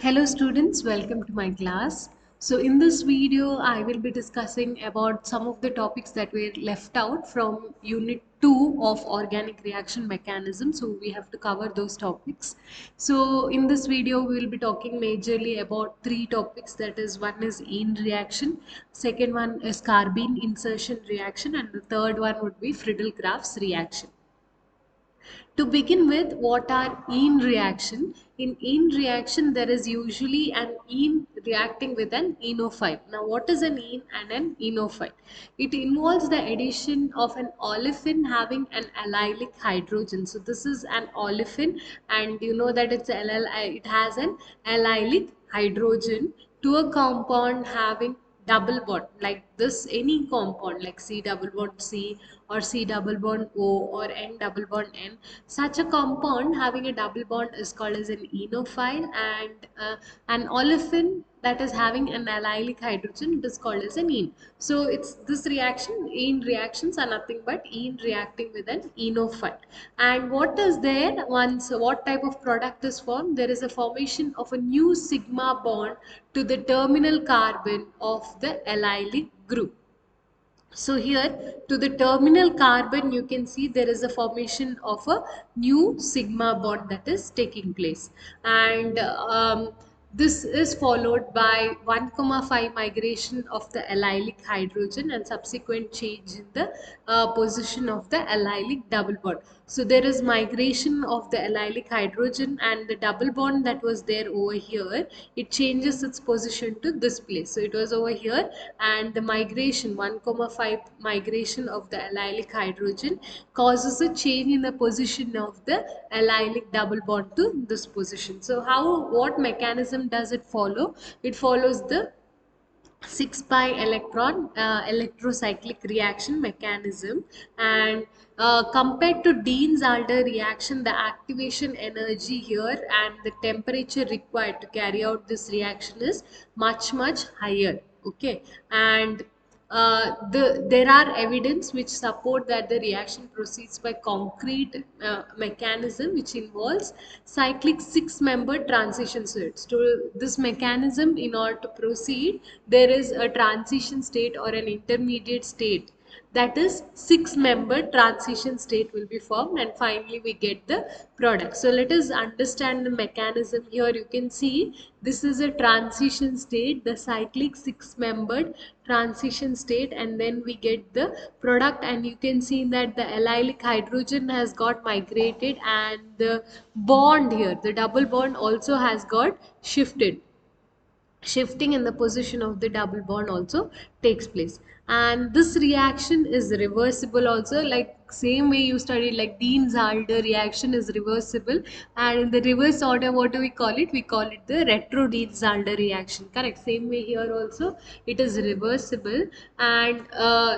Hello students, welcome to my class. So in this video, I will be discussing about some of the topics that were left out from unit 2 of organic reaction mechanism. So we have to cover those topics. So in this video, we will be talking majorly about three topics. That is, one is Ene reaction, second one is carbene insertion reaction, and the third one would be Friedel-Crafts reaction. To begin with, what are ene reaction? In ene reaction, there is usually an ene reacting with an enophile. Now, what is an ene and an enophile? It involves the addition of an olefin having an allylic hydrogen. So, this is an olefin, and you know that it has an allylic hydrogen to a compound having double bond like this. Any compound like C double bond C or C double bond O or N double bond N, such a compound having a double bond is called as an enophile, and an olefin that is having an allylic hydrogen, it is called as an ene. So it's this reaction, ene reactions are nothing but ene reacting with an enophile. And what is there once what type of product is formed? There is a formation of a new sigma bond to the terminal carbon of the allylic group. So here to the terminal carbon, you can see there is a formation of a new sigma bond that is taking place, and this is followed by 1,5 migration of the allylic hydrogen and subsequent change in the position of the allylic double bond. So there is migration of the allylic hydrogen, and the double bond that was there over here, it changes its position to this place. So it was over here, and the migration 1,5 migration of the allylic hydrogen causes a change in the position of the allylic double bond to this position. So what mechanism does it follow? It follows the 6 pi electron electrocyclic reaction mechanism, and compared to Diels-Alder reaction, the activation energy here and the temperature required to carry out this reaction is much higher. Okay, and there are evidence which support that the reaction proceeds by concrete mechanism which involves cyclic six-membered transition states. So this mechanism, in order to proceed, there is a transition state or an intermediate state, that is six-membered transition state will be formed, and finally we get the product. So let us understand the mechanism. Here you can see this is a transition state, the cyclic six-membered transition state, and then we get the product, and you can see that the allylic hydrogen has got migrated, and the bond here, the double bond, also has got shifted. Shifting in the position of the double bond also takes place, and this reaction is reversible also, like same way you studied, like Diels-Alder reaction is reversible, and in the reverse order, what do we call it? We call it the retro Diels-Alder reaction. Correct. Same way here also it is reversible, and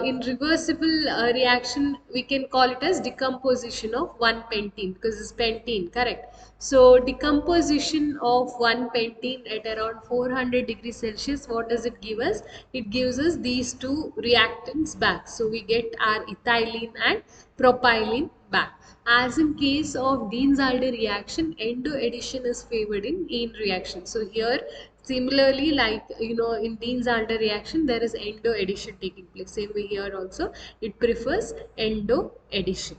in reversible reaction we can call it as decomposition of one pentene, because it's pentene. Correct. So decomposition of one pentene at around 400 degrees Celsius, what does it give us? It gives us these two reactants back. So we get our ethylene and propylene back. As in case of Diels-Alder reaction, endo addition is favored in ene reaction. So here similarly, like in Diels-Alder reaction, there is endo addition taking place. Same way here also, it prefers endo addition.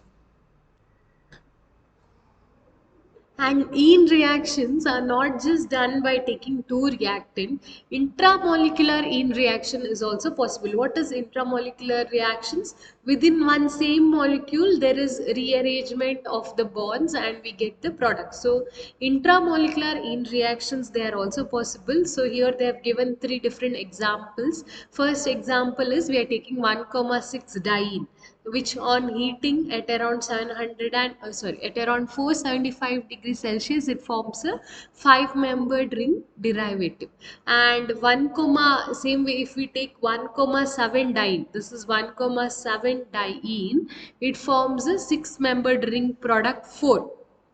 And ene reactions are not just done by taking two reactant. Intramolecular ene reaction is also possible. What is intramolecular reactions? Within one same molecule, there is rearrangement of the bonds and we get the product. So intramolecular ene reactions, they are also possible. So here they have given three different examples. First example is we are taking 1,6 diene, which on heating at around 700 and at around 475 degrees Celsius, it forms a 5-membered ring derivative. And 1 comma, same way if we take 1,7 diene, this is 1,7 diene, it forms a 6-membered ring product 4,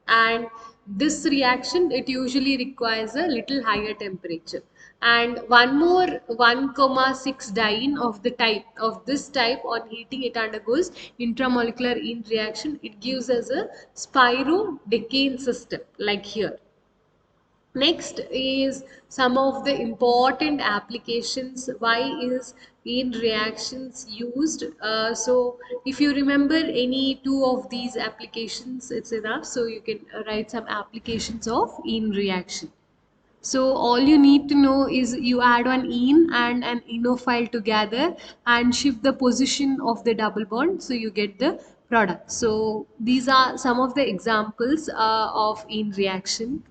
and this reaction, it usually requires a little higher temperature. And one more 1,6 diene of the type of this type, on heating it undergoes intramolecular ene reaction. It gives us a spirodecane system like here. Next is some of the important applications. Why is in reactions used? So if you remember any two of these applications, it's enough. So you can write some applications of in reaction. So all you need to know is you add one ene and an enophile together and shift the position of the double bond, so you get the product. So these are some of the examples of in reaction.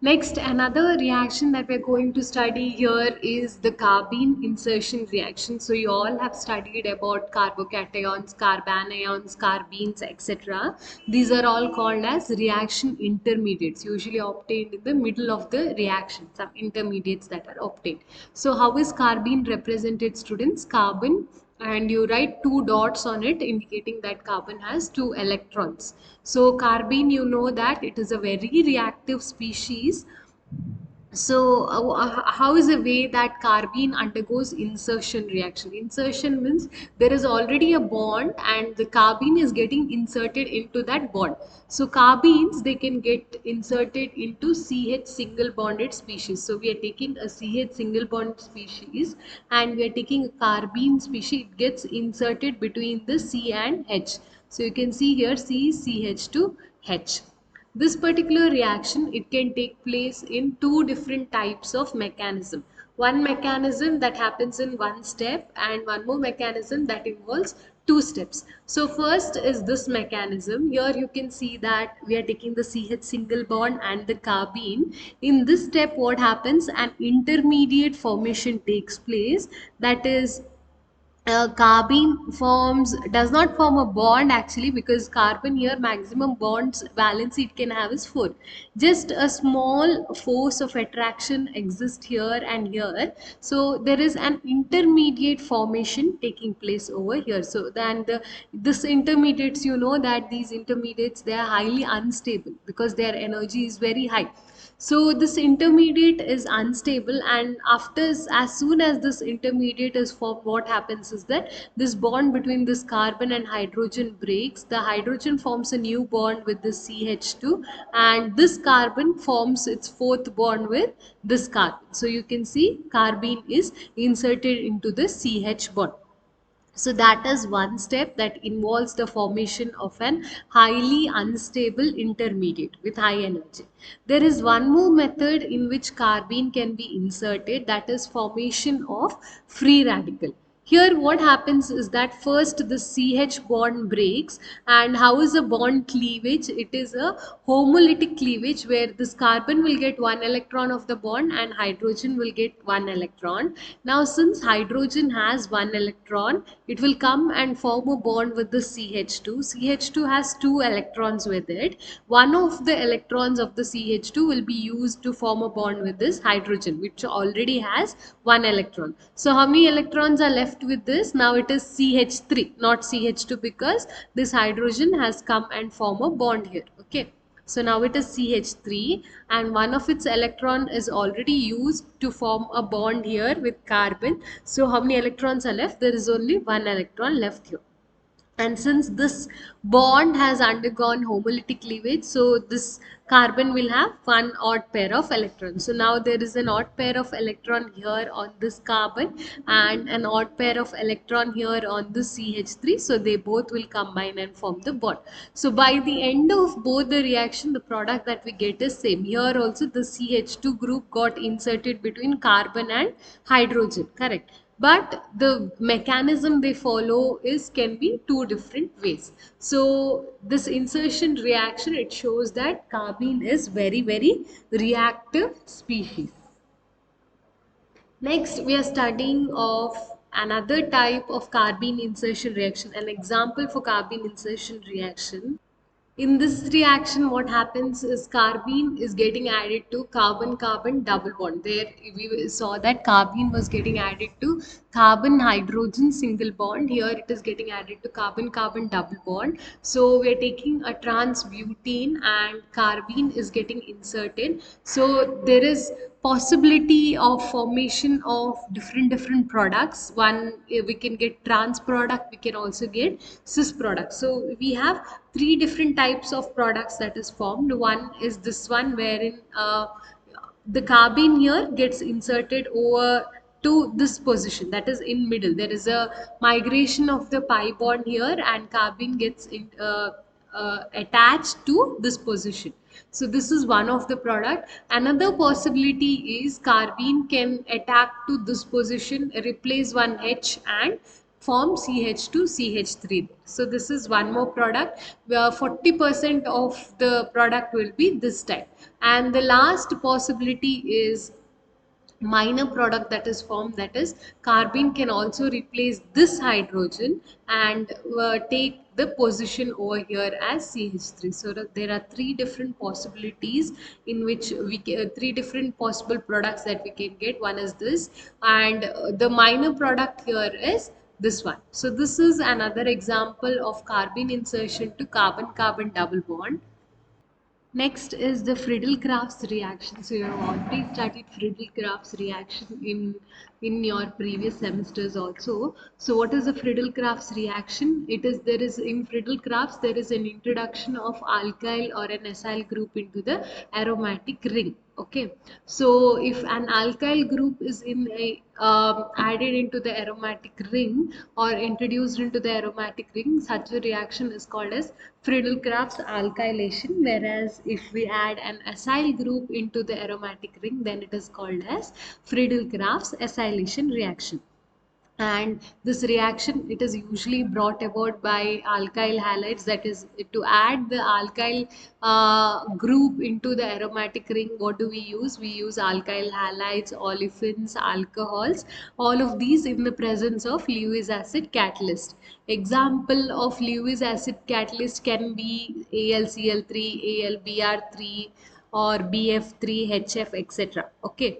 Next, another reaction that we're going to study here is the carbene insertion reaction. So you all have studied about carbocations, carbanions, carbenes, etc. These are all called as reaction intermediates, usually obtained in the middle of the reaction, some intermediates that are obtained. So how is carbene represented, students? Carbon, and you write two dots on it indicating that carbon has two electrons. So carbene, you know that it is a very reactive species. So how is a way that carbene undergoes insertion reaction? Insertion means there is already a bond and the carbene is getting inserted into that bond. So carbenes, they can get inserted into CH single bonded species. So we are taking a CH single bond species and we are taking a carbene species. It gets inserted between the C and H. So you can see here C, CH to H. This particular reaction, it can take place in two different types of mechanism. One mechanism that happens in one step and one more mechanism that involves two steps. So first is this mechanism. Here you can see that we are taking the CH single bond and the carbene. In this step, what happens? An intermediate formation takes place, that is carbene does not form a bond actually, because carbon here maximum bonds valence it can have is 4. Just a small force of attraction exists here and here, so there is an intermediate formation taking place over here. So then this intermediates, you know that these intermediates, they are highly unstable because their energy is very high. So this intermediate is unstable, and after, as soon as this intermediate is formed, what happens is that this bond between this carbon and hydrogen breaks. The hydrogen forms a new bond with this CH2, and this carbon forms its fourth bond with this carbon. So you can see carbene is inserted into the CH bond. So that is one step that involves the formation of an highly unstable intermediate with high energy. There is one more method in which carbene can be inserted, that is formation of free radical. Here what happens is that first the CH bond breaks, and how is a bond cleavage? It is a homolytic cleavage where this carbon will get one electron of the bond and hydrogen will get one electron. Now since hydrogen has one electron, it will come and form a bond with the CH2. CH2 has two electrons with it. One of the electrons of the CH2 will be used to form a bond with this hydrogen, which already has one electron. So how many electrons are left with this? Now it is CH3, not CH2, because this hydrogen has come and form a bond here. Okay. So now it is CH3 and one of its electron is already used to form a bond here with carbon. So how many electrons are left? There is only one electron left here. And since this bond has undergone homolytic cleavage, so this carbon will have one odd pair of electrons. So now there is an odd pair of electron here on this carbon and an odd pair of electron here on this CH3. So they both will combine and form the bond. So by the end of both the reaction, the product that we get is same. Here also the CH2 group got inserted between carbon and hydrogen, correct? But the mechanism they follow is can be two different ways. So this insertion reaction, it shows that carbene is very reactive species. Next we are studying of another type of carbene insertion reaction, an example for carbene insertion reaction. In this reaction, what happens is carbene is getting added to carbon-carbon double bond. There we saw that carbene was getting added to carbon hydrogen single bond. Here it is getting added to carbon carbon double bond. So we are taking a trans butene and carbene is getting inserted. So there is possibility of formation of different products. One, we can get trans product, we can also get cis product. So we have three different types of products that is formed. One is this one, wherein the carbene here gets inserted over to this position, that is in middle. There is a migration of the pi bond here and carbene gets attached to this position. So this is one of the product. Another possibility is carbene can attack to this position, replace one H and form CH2 CH3. So this is one more product where 40% of the product will be this type. And the last possibility is minor product that is formed, that is carbene can also replace this hydrogen and take the position over here as CH3. So there are three different possibilities in which we three different possible products that we can get. One is this, and the minor product here is this one. So this is another example of carbene insertion to carbon carbon double bond. Next is the Friedel-Crafts reaction. So you have already studied Friedel-Crafts reaction in your previous semesters also. So what is the Friedel-Crafts reaction? It is, there is in Friedel-Crafts there is an introduction of alkyl or an acyl group into the aromatic ring. Okay, so if an alkyl group is in a added into the aromatic ring or introduced into the aromatic ring, such a reaction is called as Friedel-Crafts alkylation. Whereas if we add an acyl group into the aromatic ring, then it is called as Friedel-Crafts acylation reaction. And this reaction, it is usually brought about by alkyl halides, that is to add the alkyl group into the aromatic ring. What do we use? We use alkyl halides, olefins, alcohols, all of these in the presence of Lewis acid catalyst. Example of Lewis acid catalyst can be AlCl3, AlBr3 or BF3, HF, etc. Okay.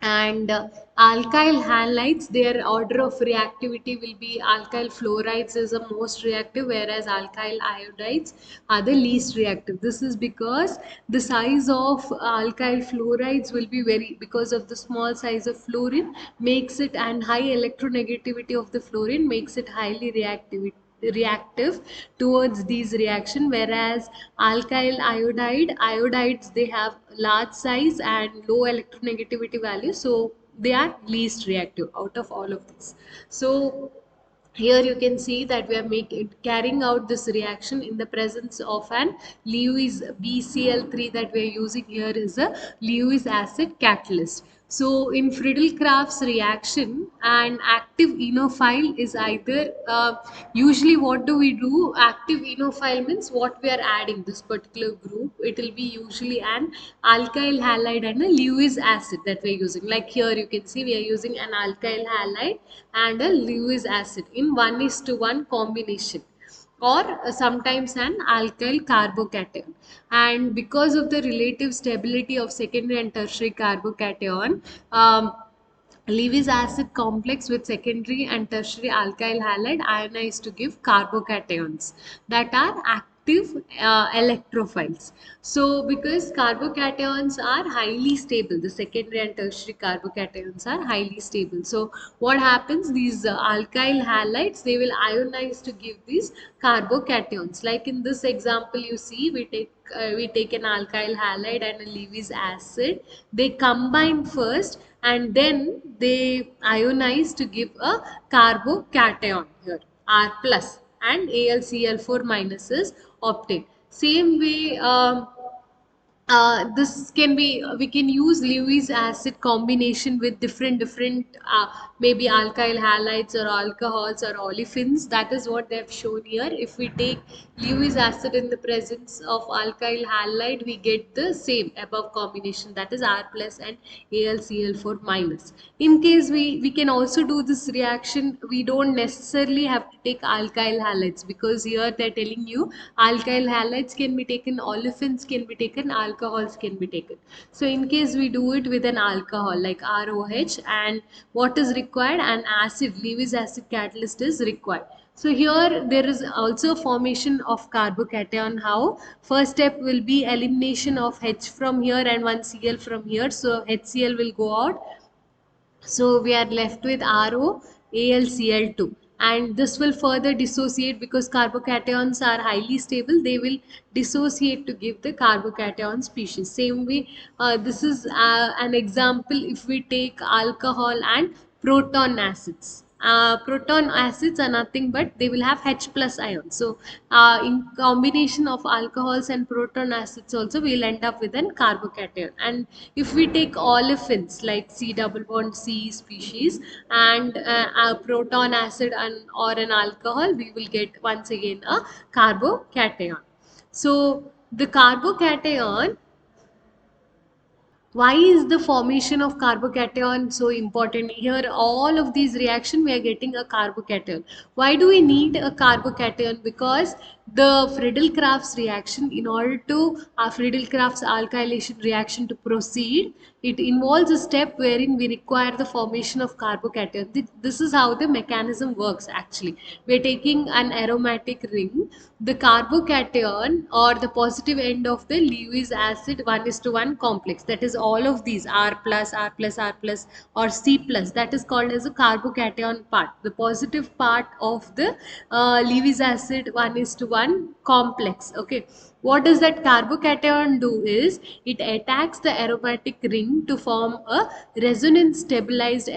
And alkyl halides, their order of reactivity will be alkyl fluorides is the most reactive, whereas alkyl iodides are the least reactive. This is because the size of alkyl fluorides will be very, because of the small size of fluorine makes it, and high electronegativity of the fluorine makes it highly reactive towards these reaction, whereas alkyl iodides, they have large size and low electronegativity value, so they are least reactive out of all of these. So here you can see that we are carrying out this reaction in the presence of an Lewis BCl3, that we are using here is a Lewis acid catalyst. So in Friedel-Crafts reaction, an active enophile is either usually what do we do? Active enophile means what we are adding this particular group. It will be usually an alkyl halide and a Lewis acid that we are using. Like here you can see we are using an alkyl halide and a Lewis acid in 1:1 combination, or sometimes an alkyl carbocation. And because of the relative stability of secondary and tertiary carbocation, Lewis acid complex with secondary and tertiary alkyl halide ionize to give carbocations that are active electrophiles. So because carbocations are highly stable, the secondary and tertiary carbocations are highly stable. So what happens, these alkyl halides, they will ionize to give these carbocations. Like in this example you see, we take an alkyl halide and a Lewis acid, they combine first and then they ionize to give a carbocation here, R plus, and AlCl4 minus is obtained. Same way, this can be, we can use Lewis acid combination with different maybe alkyl halides or alcohols or olefins. That is what they have shown here. If we take Lewis acid in the presence of alkyl halide, we get the same above combination, that is R plus and AlCl4 minus. In case we can also do this reaction, we don't necessarily have to take alkyl halides, because here they're telling you alkyl halides can be taken, olefins can be taken, alcohol alcohols can be taken. So in case we do it with an alcohol like ROH, and what is required? An acid, Lewis acid catalyst is required. So here there is also formation of carbocation. How? First step will be elimination of H from here and one Cl from here. So HCl will go out, so we are left with ROAlCl2, and this will further dissociate because carbocations are highly stable. They will dissociate to give the carbocation species. Same way, this is an example if we take alcohol and proton acids. Proton acids are nothing but they will have H plus ion. So in combination of alcohols and proton acids also we will end up with an carbocation. And if we take olefins like C double bond C species and a proton acid and or an alcohol, we will get once again a carbocation. So the carbocation, why is the formation of carbocation so important? Here all of these reaction we are getting a carbocation. Why do we need a carbocation? Because the Friedel-Crafts reaction, in order to Friedel-Crafts alkylation reaction to proceed, it involves a step wherein we require the formation of carbocation. This is how the mechanism works actually. We are taking an aromatic ring, the carbocation or the positive end of the Lewis acid 1:1 complex, that is all of these R plus, R plus, R plus or C plus, that is called as a carbocation part, the positive part of the Lewis acid 1:1 complex. Okay, what does that carbocation do is it attacks the aromatic ring to form a resonance stabilized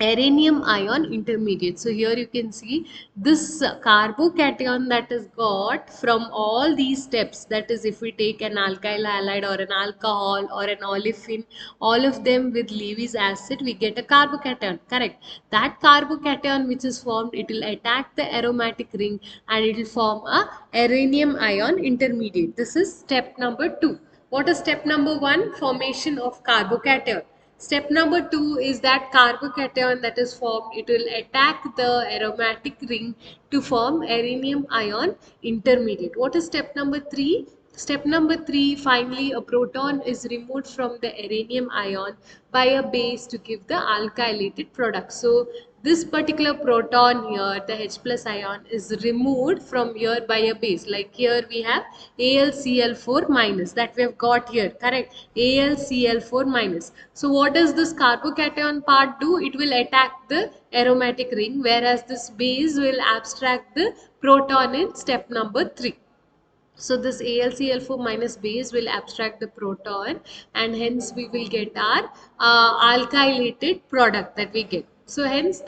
arenaeum ion intermediate. So here you can see this carbocation that is got from all these steps, that is if we take an alkyl halide or an alcohol or an olefin, all of them with Lewis acid, we get a carbocation, correct? That carbocation which is formed, it will attack the aromatic ring and it will form a arenaeum ion intermediate. This is step number 2. What is step number 1? Formation of carbocation. Step number 2 is that carbocation that is formed, it will attack the aromatic ring to form arenaeum ion intermediate. What is step number 3? Step number 3, finally a proton is removed from the arenaeum ion by a base to give the alkylated product. So this particular proton here, the H plus ion, is removed from here by a base. Like here we have AlCl4 minus that we have got here, correct? AlCl4 minus. So what does this carbocation part do? It will attack the aromatic ring, whereas this base will abstract the proton in step number 3. So this AlCl4 minus base will abstract the proton and hence we will get our alkylated product that we get. So hence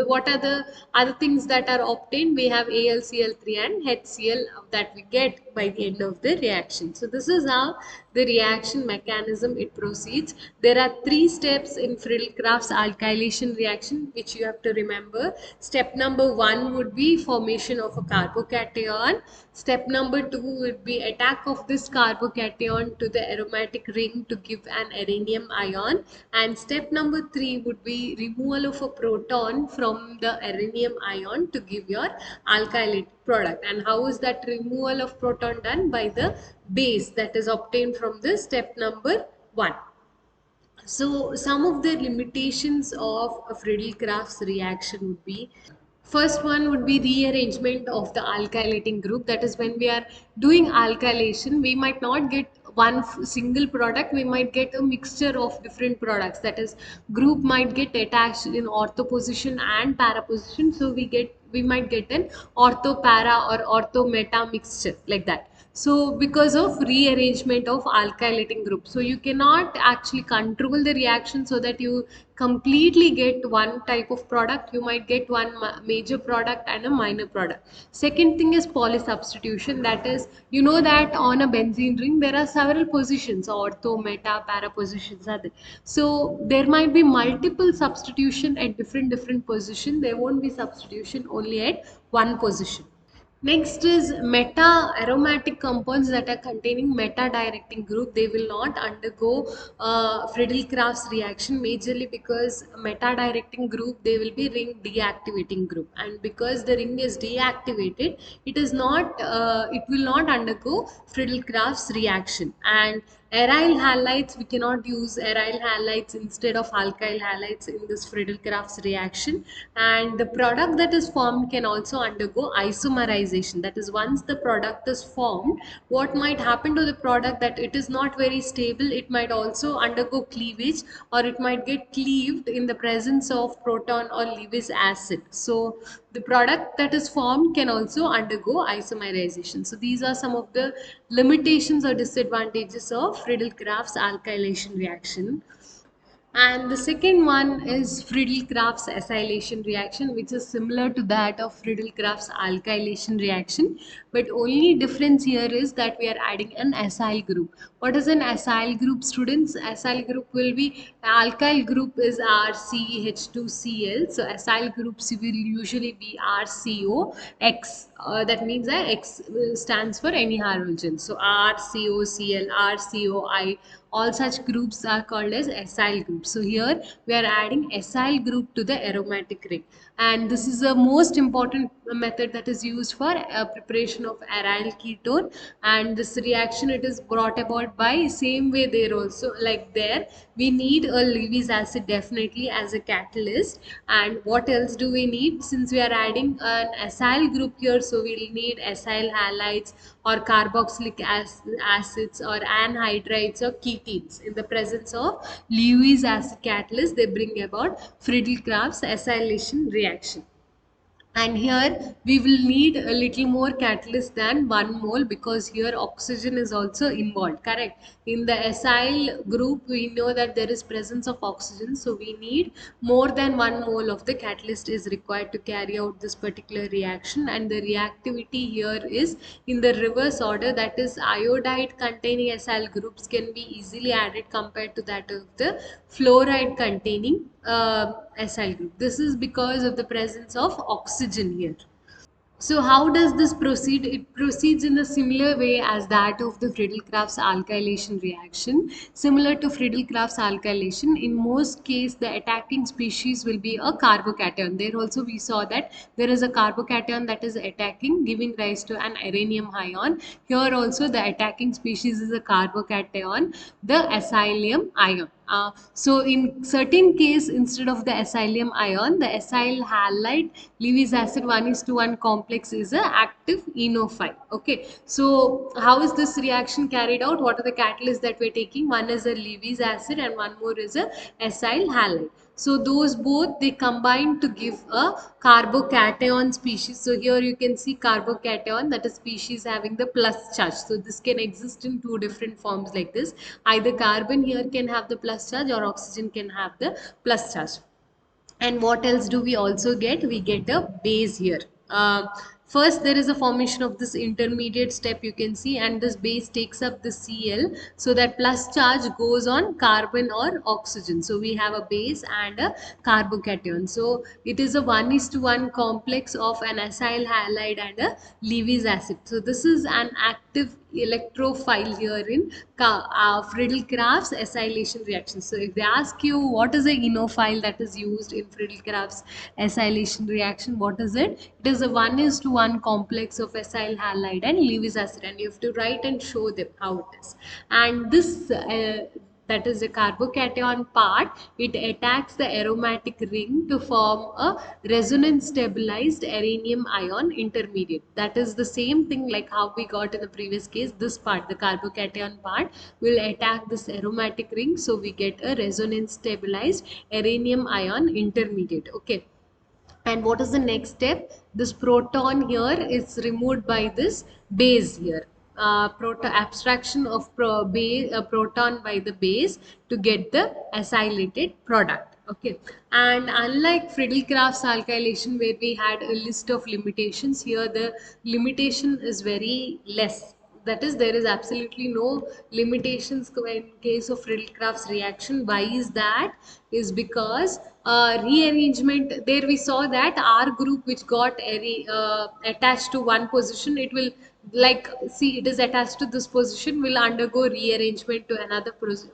what are the other things that are obtained? We have AlCl3 and HCl that we get by the end of the reaction. So this is how the reaction mechanism it proceeds. There are 3 steps in Friedel-Crafts alkylation reaction which you have to remember. Step number 1 would be formation of a carbocation. Step number 2 would be attack of this carbocation to the aromatic ring to give an arenaeum ion, and step number 3 would be removal of a proton from the arenaeum ion to give your alkylate product. And how is that removal of proton done? By the base that is obtained from the step number 1. So some of the limitations of a Friedel-Crafts reaction would be, first one would be rearrangement of the alkylating group. That is when we are doing alkylation, we might not get one single product, we might get a mixture of different products. That is, group might get attached in ortho position and para position. So we might get an ortho para or ortho meta mixture like that. So because of rearrangement of alkylating group, so you cannot actually control the reaction so that you completely get one type of product. You might get one major product and a minor product. Second thing is polysubstitution. That is, you know that on a benzene ring there are several positions, ortho, meta, para positions are there. So there might be multiple substitution at different position. There won't be substitution only at one position. Next is meta aromatic compounds that are containing meta directing group. They will not undergo Friedel-Crafts reaction majorly because meta directing group, they will be ring deactivating group, and because the ring is deactivated, it will not undergo Friedel-Crafts reaction. And aryl halides, we cannot use aryl halides instead of alkyl halides in this Friedel-Crafts reaction. And the product that is formed can also undergo isomerization. That is, once the product is formed, what might happen to the product, that it is not very stable. It might also undergo cleavage, or it might get cleaved in the presence of proton or Lewis acid. So the product that is formed can also undergo isomerization. So these are some of the limitations or disadvantages of Friedel-Crafts alkylation reaction. And the second one is Friedel-Crafts acylation reaction, which is similar to that of Friedel-Crafts alkylation reaction. But only difference here is that we are adding an acyl group. What is an acyl group, students? Acyl group will be, alkyl group is RCH2Cl. So acyl groups will usually be RCOX. That means that X stands for any halogen. So RCOCl, RCOI, all such groups are called as acyl groups. So here we are adding acyl group to the aromatic ring, and this is the most important method that is used for preparation of aryl ketone. And this reaction, it is brought about by same way there also, like there we need a Lewis acid definitely as a catalyst. And what else do we need? Since we are adding an acyl group here, so we'll need acyl halides or carboxylic acids or anhydrides or ketenes. In the presence of Lewis acid catalyst, they bring about Friedel-Crafts acylation reaction. And here we will need a little more catalyst than 1 mole, because here oxygen is also involved, correct? In the acyl group, we know that there is presence of oxygen, so we need more than 1 mole of the catalyst is required to carry out this particular reaction. And the reactivity here is in the reverse order, that is iodide containing acyl groups can be easily added compared to that of the fluoride containing acyl group. This is because of the presence of oxygen here. So how does this proceed? It proceeds in a similar way as that of the Friedel-Crafts alkylation reaction. Similar to Friedel-Crafts alkylation, in most cases the attacking species will be a carbocation. There also we saw that there is a carbocation that is attacking, giving rise to an uranium ion. Here also the attacking species is a carbocation, the acylium ion. So in certain case, instead of the acylium ion, the acyl halide Lewis acid 1:1 complex is a active enophile. Okay, so how is this reaction carried out? What are the catalysts that we're taking? One is a Lewis acid and one more is a acyl halide. So those both, they combine to give a carbocation species. So here you can see carbocation, that is species having the plus charge. So this can exist in two different forms like this. Either carbon here can have the plus charge or oxygen can have the plus charge. And what else do we also get? We get a base here. First there is a formation of this intermediate step, you can see, and this base takes up the Cl, so that plus charge goes on carbon or oxygen. So we have a base and a carbocation. So it is a 1:1 complex of an acyl halide and a Lewis acid. So this is an active electrophile here in Friedel-Crafts acylation reaction. So if they ask you what is a enophile that is used in Friedel-Crafts acylation reaction, what is it? It is a 1:1 complex of acyl halide and Lewis acid, and you have to write and show them how it is. And this that is the carbocation part, it attacks the aromatic ring to form a resonance stabilized uranium ion intermediate. That is the same thing like how we got in the previous case. This part, the carbocation part, will attack this aromatic ring, so we get a resonance stabilized uranium ion intermediate. Okay, and what is the next step? This proton here is removed by this base here. Abstraction of proton by the base to get the acylated product. Okay, and unlike Friedel-Crafts alkylation where we had a list of limitations, here the limitation is very less. that is, there is absolutely no limitations in case of Friedel-Crafts reaction. Why is that? Is because rearrangement, there we saw that R group which got attached to one position, it will, like, see, it is attached to this position, will undergo rearrangement to another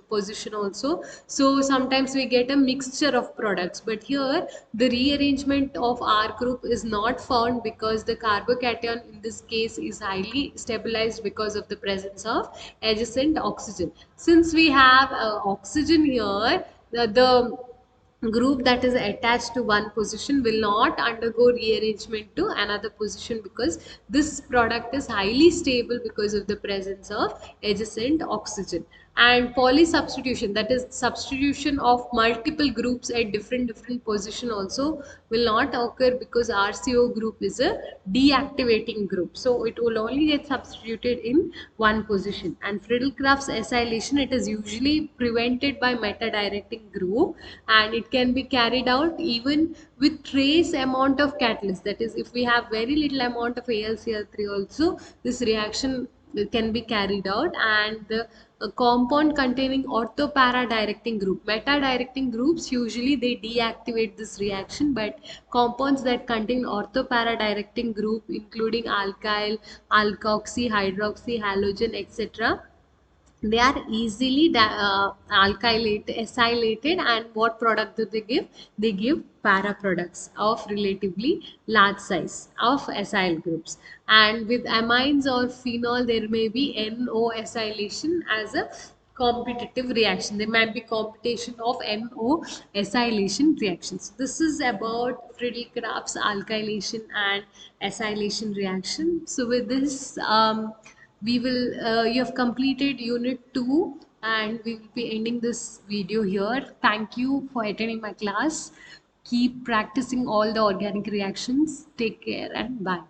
position also. So sometimes we get a mixture of products, but here the rearrangement of R group is not found because the carbocation in this case is highly stabilized because of the presence of adjacent oxygen. Since we have oxygen here, the group that is attached to one position will not undergo rearrangement to another position, because this product is highly stable because of the presence of adjacent oxygen. And polysubstitution, that is substitution of multiple groups at different position, also will not occur because RCO group is a deactivating group, so it will only get substituted in one position. And Friedel-Crafts acylation, it is usually prevented by meta-directing group, and it can be carried out even with trace amount of catalyst. That is, if we have very little amount of AlCl3 also, this reaction can be carried out. And the compound containing orthopara directing group, meta directing groups, usually they deactivate this reaction, but compounds that contain orthopara directing group, including alkyl, alkoxy, hydroxy, halogen, etc., they are easily acylated. And what product do they give? They give para products of relatively large size of acyl groups. And with amines or phenol, there may be NO acylation as a competitive reaction. There might be competition of NO acylation reactions. This is about Friedel-Crafts alkylation and acylation reaction. So with this, we will you have completed unit 2, and we will be ending this video here. Thank you for attending my class. Keep practicing all the organic reactions. Take care and bye.